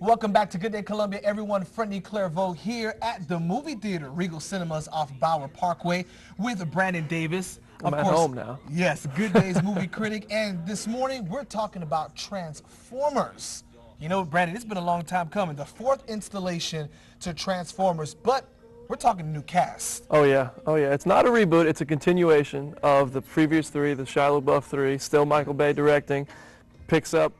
Welcome back to Good Day Columbia, everyone. Friendly Clairvaux here at the movie theater, Regal Cinemas off Bauer Parkway with Brandon Davis. I'm at home now. Yes, Good Day's movie critic. And this morning, we're talking about Transformers. You know, Brandon, it's been a long time coming. The fourth installation to Transformers, but we're talking new cast. Oh yeah. It's not a reboot. It's a continuation of the previous three, the Shia LaBeouf three. Still Michael Bay directing. Picks up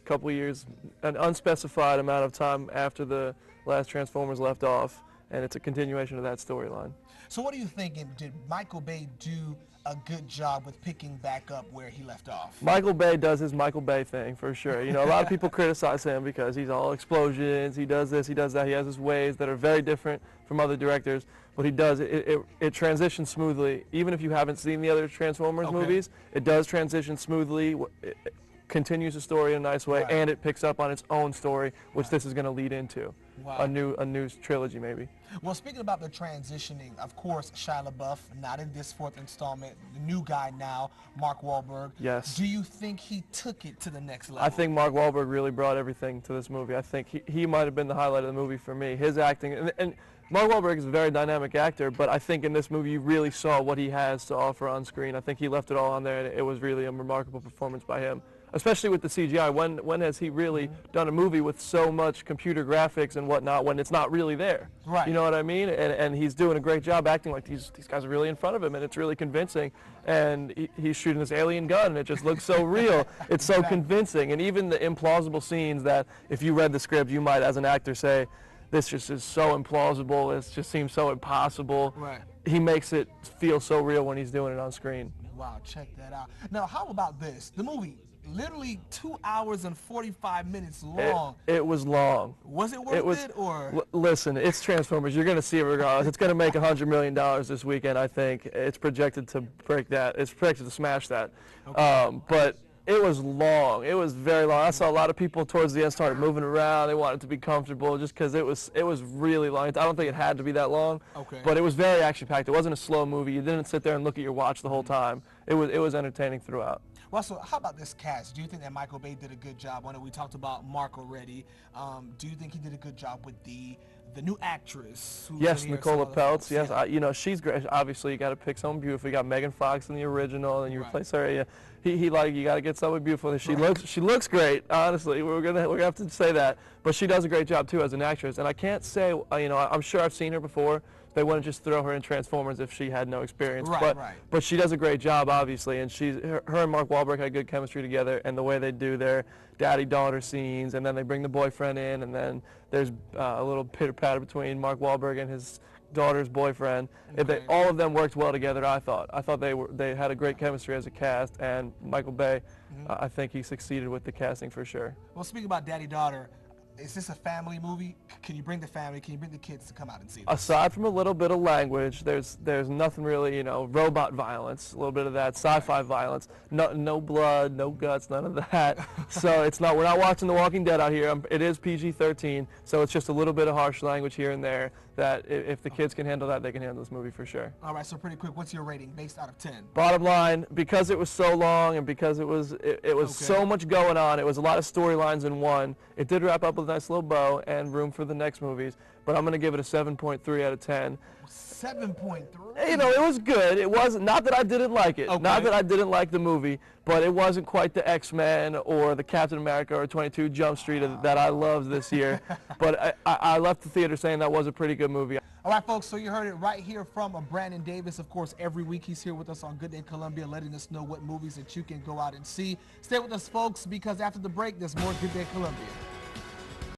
a couple years, an unspecified amount of time after the last Transformers left off, and it's a continuation of that storyline. So what are you thinking? Did Michael Bay do a good job with picking back up where he left off? Michael Bay does his Michael Bay thing, for sure. You know, a lot of people criticize him because he's all explosions, he does this, he does that, he has his ways that are very different from other directors, but he does, it transitions smoothly. Even if you haven't seen the other Transformers movies, it does transition smoothly. It continues the story in a nice way, and it picks up on its own story, which this is going to lead into. A new trilogy, maybe. Well, speaking about the transitioning, of course, Shia LaBeouf, not in this fourth installment, the new guy now, Mark Wahlberg. Yes. Do you think he took it to the next level? I think Mark Wahlberg really brought everything to this movie. I think he might have been the highlight of the movie for me. His acting, and Mark Wahlberg is a very dynamic actor, but I think in this movie you really saw what he has to offer on screen. I think he left it all on there, and it was really a remarkable performance by him. Especially with the CGI. When has he really done a movie with so much computer graphics and whatnot when it's not really there? Right. You know what I mean? And he's doing a great job acting like these guys are really in front of him, and it's really convincing. And he's shooting this alien gun, and it just looks so real. It's so convincing. And even the implausible scenes that, if you read the script, you might, as an actor, say, this just is so implausible, it just seems so impossible. Right. He makes it feel so real when he's doing it on screen. Wow, check that out. Now, how about this? The movie, literally 2 hours and 45 minutes long. It was long. Was it worth it, or? Listen, it's Transformers. You're going to see it regardless. It's going to make $100 million this weekend, I think. It's projected to break that. It's projected to smash that. Okay. But it was long. It was very long. I saw a lot of people towards the end started moving around. They wanted to be comfortable just because it was really long. I don't think it had to be that long. Okay. But it was very action-packed. It wasn't a slow movie. You didn't sit there and look at your watch the whole time. It was entertaining throughout. Well, so how about this cast? Do you think that Michael Bay did a good job? I know we talked about Mark already. Do you think he did a good job with the new actress? Yes, Nicola Peltz. Yes, you know, she's great. Obviously, you got to pick someone beautiful. You got Megan Fox in the original, and you replace her. You got to get someone beautiful. She looks great. Honestly, we're gonna have to say that. But she does a great job too as an actress. And I can't say, you know, I'm sure I've seen her before. They wouldn't just throw her in Transformers if she had no experience. But she does a great job, obviously, and her and Mark Wahlberg had good chemistry together, and the way they do their daddy-daughter scenes, and then they bring the boyfriend in, and then there's a little pitter-patter between Mark Wahlberg and his daughter's boyfriend. All of them worked well together, I thought. I thought they had a great chemistry as a cast, and Michael Bay, I think he succeeded with the casting for sure. Well, speaking about daddy-daughter, is this a family movie? Can you bring the family? Can you bring the kids to come out and see this? Aside from a little bit of language, there's nothing really, you know, robot violence, a little bit of that sci-fi violence, no blood, no guts, none of that. So we're not watching The Walking Dead out here. It is PG-13, so it's just a little bit of harsh language here and there that if the kids can handle that, they can handle this movie for sure. All right, so pretty quick, what's your rating based out of 10? Bottom line, because it was so long and because it was so much going on, it was a lot of storylines in one, it did wrap up with a nice little bow and room for the next movies, but I'm going to give it a 7.3 out of 10. 7.3? You know, it was good. It wasn't, not that I didn't like it, not that I didn't like the movie, but it wasn't quite the X-Men or the Captain America or 22 Jump Street that I loved this year. But I left the theater saying that was a pretty good movie. All right, folks, so you heard it right here from Brandon Davis. Of course, every week he's here with us on Good Day Columbia, letting us know what movies that you can go out and see. Stay with us, folks, because after the break, there's more Good Day Columbia.